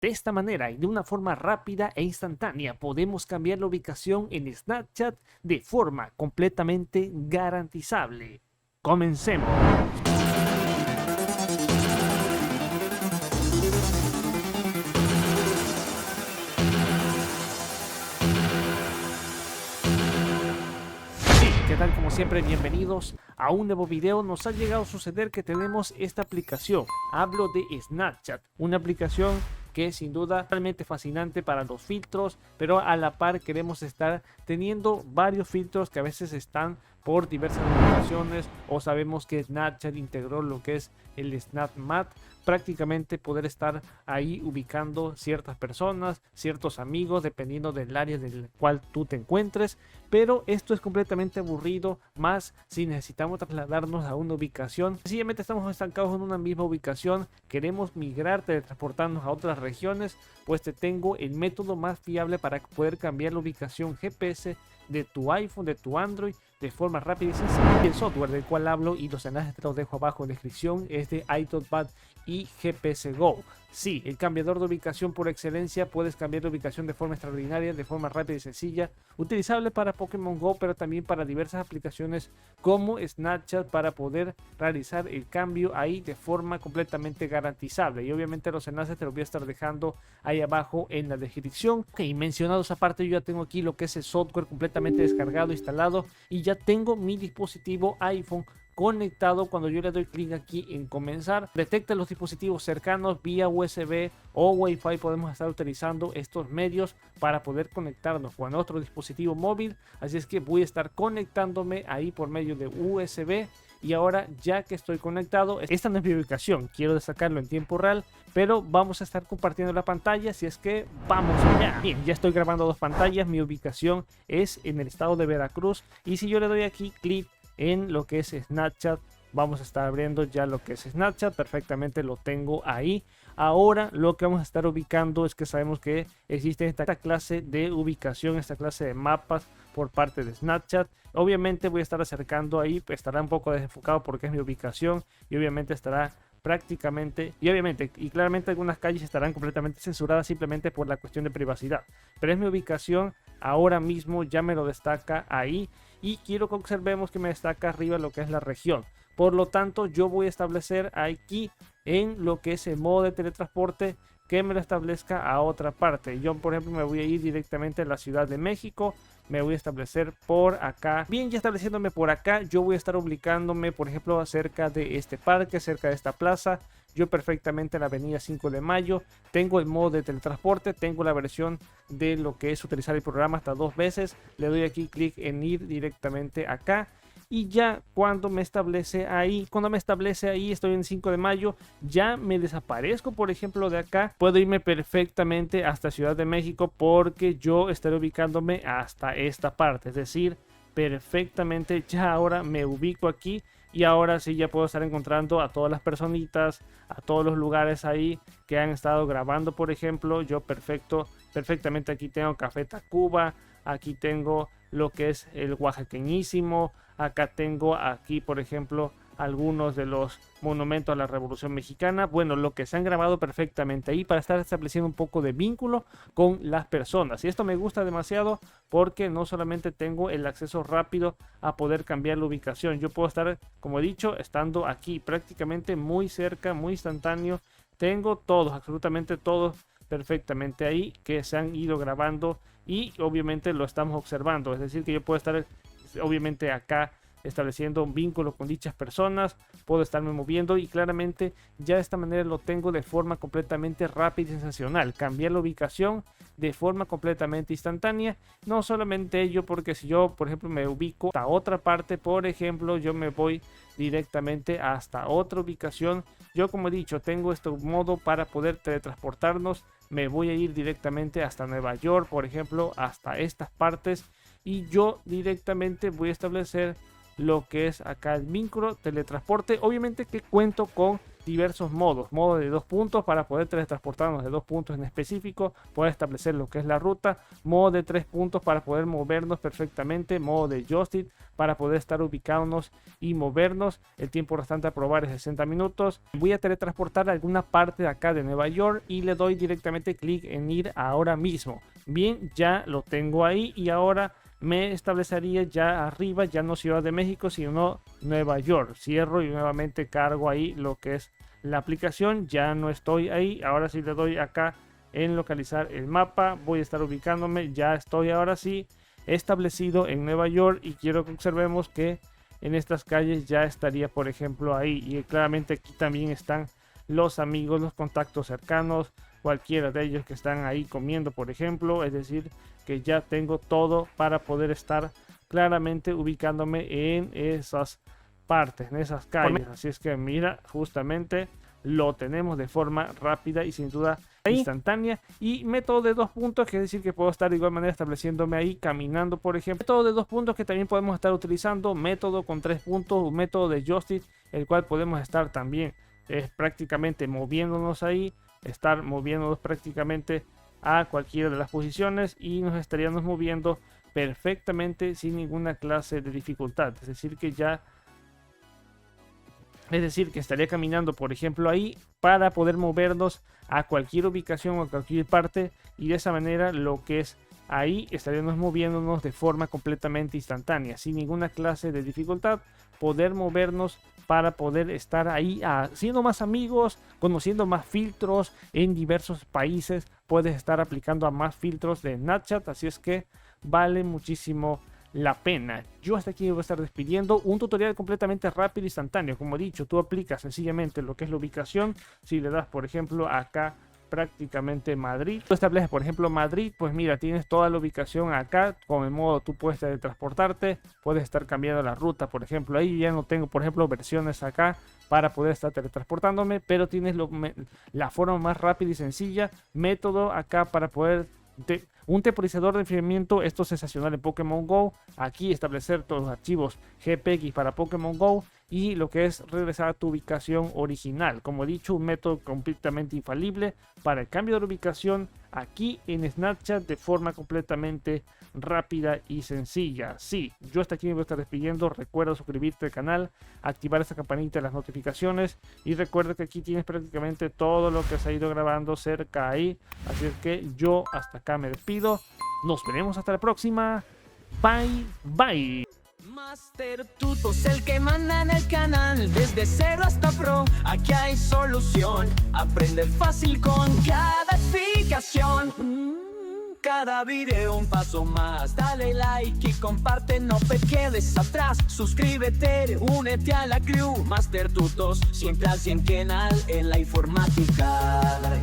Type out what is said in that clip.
De esta manera y de una forma rápida e instantánea podemos cambiar la ubicación en Snapchat de forma completamente garantizable. Comencemos. ¿Qué tal? Como siempre, bienvenidos a un nuevo video. Nos ha llegado a suceder que tenemos esta aplicación. Hablo de Snapchat, una aplicación que es sin duda realmente fascinante para los filtros, pero a la par queremos estar teniendo varios filtros que a veces están por diversas limitaciones, o sabemos que Snapchat integró lo que es el Snap Map, prácticamente poder estar ahí ubicando ciertas personas, ciertos amigos, dependiendo del área del cual tú te encuentres. Pero esto es completamente aburrido, más si necesitamos trasladarnos a una ubicación. Sencillamente estamos estancados en una misma ubicación, queremos migrar, teletransportarnos a otras regiones, pues te tengo el método más fiable para poder cambiar la ubicación GPS de tu iPhone, de tu Android, de forma rápida y sencilla. El software del cual hablo y los enlaces te los dejo abajo en la descripción es de iTalkBat y GPS Go. Sí, el cambiador de ubicación por excelencia. Puedes cambiar de ubicación de forma extraordinaria, de forma rápida y sencilla, utilizable para Pokémon Go, pero también para diversas aplicaciones como Snapchat, para poder realizar el cambio ahí de forma completamente garantizable. Y obviamente los enlaces te los voy a estar dejando ahí abajo en la descripción. Ok, mencionados aparte, yo ya tengo aquí lo que es el software completamente descargado, instalado, y ya tengo mi dispositivo iPhone conectado. Cuando yo le doy clic aquí en comenzar, detecta los dispositivos cercanos vía USB o Wi-Fi. Podemos estar utilizando estos medios para poder conectarnos con otro dispositivo móvil, así es que voy a estar conectándome ahí por medio de USB. Y ahora, ya que estoy conectado, esta no es mi ubicación, quiero sacarlo en tiempo real, pero vamos a estar compartiendo la pantalla, así es que vamos allá. Bien, ya estoy grabando dos pantallas. Mi ubicación es en el estado de Veracruz, y si yo le doy aquí clic en lo que es Snapchat, vamos a estar abriendo ya lo que es Snapchat. Perfectamente lo tengo ahí. Ahora lo que vamos a estar ubicando es que sabemos que existe esta clase de ubicación, esta clase de mapas por parte de Snapchat. Obviamente voy a estar acercando ahí, estará un poco desenfocado porque es mi ubicación, y obviamente estará prácticamente, y claramente algunas calles estarán completamente censuradas simplemente por la cuestión de privacidad, pero es mi ubicación. Ahora mismo ya me lo destaca ahí, y quiero que observemos que me destaca arriba lo que es la región. Por lo tanto, yo voy a establecer aquí en lo que es el modo de teletransporte que me lo establezca a otra parte. Yo, por ejemplo, me voy a ir directamente a la Ciudad de México. Me voy a establecer por acá. Bien, ya estableciéndome por acá, yo voy a estar ubicándome, por ejemplo, cerca de este parque, cerca de esta plaza. Yo perfectamente en la avenida 5 de Mayo. Tengo el modo de teletransporte, tengo la versión de lo que es utilizar el programa hasta 2 veces. Le doy aquí clic en ir directamente acá. Y ya cuando me establece ahí, estoy en 5 de Mayo, ya me desaparezco, por ejemplo, de acá. Puedo irme perfectamente hasta Ciudad de México porque yo estaré ubicándome hasta esta parte. Es decir, perfectamente ya ahora me ubico aquí, y ahora sí ya puedo estar encontrando a todas las personitas, a todos los lugares ahí que han estado grabando. Por ejemplo, yo perfectamente aquí tengo Café Tacuba, aquí tengo lo que es el oaxaqueñísimo, acá tengo aquí, por ejemplo, algunos de los monumentos a la Revolución Mexicana. Bueno, lo que se han grabado perfectamente ahí para estar estableciendo un poco de vínculo con las personas. Y esto me gusta demasiado porque no solamente tengo el acceso rápido a poder cambiar la ubicación, yo puedo estar, como he dicho, estando aquí prácticamente muy cerca, muy instantáneo. Tengo todos, absolutamente todos perfectamente ahí que se han ido grabando, y obviamente lo estamos observando. Es decir, que yo puedo estar obviamente acá estableciendo un vínculo con dichas personas, puedo estarme moviendo, y claramente ya de esta manera lo tengo de forma completamente rápida y sensacional. Cambiar la ubicación de forma completamente instantánea. No solamente ello, porque si yo, por ejemplo, me ubico hasta otra parte, por ejemplo, yo me voy directamente hasta otra ubicación. Yo, como he dicho, tengo este modo para poder teletransportarnos. Me voy a ir directamente hasta Nueva York, por ejemplo, hasta estas partes, y yo directamente voy a establecer lo que es acá el vínculo teletransporte. Obviamente que cuento con diversos modos. Modo de 2 puntos para poder teletransportarnos de 2 puntos en específico, poder establecer lo que es la ruta. Modo de 3 puntos para poder movernos perfectamente. Modo de joystick para poder estar ubicándonos y movernos. El tiempo restante a probar es 60 minutos. Voy a teletransportar a alguna parte de acá de Nueva York y le doy directamente clic en ir ahora mismo. Bien, ya lo tengo ahí y ahora me establecería ya arriba, ya no Ciudad de México, sino Nueva York. Cierro y nuevamente cargo ahí lo que es la aplicación. Ya no estoy ahí. Ahora sí le doy acá en localizar el mapa. Voy a estar ubicándome. Ya estoy ahora sí establecido en Nueva York y quiero que observemos que en estas calles ya estaría, por ejemplo, ahí. Y claramente aquí también están los amigos, los contactos cercanos, cualquiera de ellos que están ahí comiendo, por ejemplo. Es decir, que ya tengo todo para poder estar claramente ubicándome en esas partes, en esas calles. Así es que mira, justamente lo tenemos de forma rápida y sin duda instantánea. Y método de 2 puntos, que es decir que puedo estar de igual manera estableciéndome ahí caminando, por ejemplo. Método de 2 puntos que también podemos estar utilizando. Método con 3 puntos, un método de joystick, el cual podemos estar también prácticamente moviéndonos ahí, estar moviéndonos prácticamente a cualquiera de las posiciones y nos estaríamos moviendo perfectamente sin ninguna clase de dificultad. Es decir que estaría caminando, por ejemplo, ahí para poder movernos a cualquier ubicación o a cualquier parte, y de esa manera lo que es ahí estaríamos moviéndonos de forma completamente instantánea, sin ninguna clase de dificultad, poder movernos para poder estar ahí haciendo más amigos, conociendo más filtros en diversos países. Puedes estar aplicando a más filtros de Snapchat, así es que vale muchísimo la pena. Yo hasta aquí me voy a estar despidiendo. Un tutorial completamente rápido e instantáneo. Como he dicho, tú aplicas sencillamente lo que es la ubicación. Si le das, por ejemplo, acá prácticamente Madrid, tú estableces, por ejemplo, Madrid, pues mira, tienes toda la ubicación acá. Con el modo tú puedes teletransportarte, puedes estar cambiando la ruta, por ejemplo. Ahí ya no tengo, por ejemplo, versiones acá para poder estar teletransportándome, pero tienes la forma más rápida y sencilla. Método acá para poder un temporizador de enfriamiento. Esto es sensacional en Pokémon Go. Aquí establecer todos los archivos JPEG para Pokémon Go y lo que es regresar a tu ubicación original. Como he dicho, un método completamente infalible para el cambio de la ubicación aquí en Snapchat de forma completamente rápida y sencilla. Sí, yo hasta aquí me voy a estar despidiendo. Recuerda suscribirte al canal, activar esa campanita de las notificaciones y recuerda que aquí tienes prácticamente todo lo que se ha ido grabando cerca ahí. Así es que yo hasta acá me despido. Nos veremos hasta la próxima. Bye, bye. Master Tutos, el que manda en el canal, desde cero hasta pro, aquí hay solución. Aprende fácil con cada explicación. Cada video un paso más, dale like y comparte, no te quedes atrás. Suscríbete, únete a la crew. Master Tutos, siempre al 100 canal en la informática. Dale,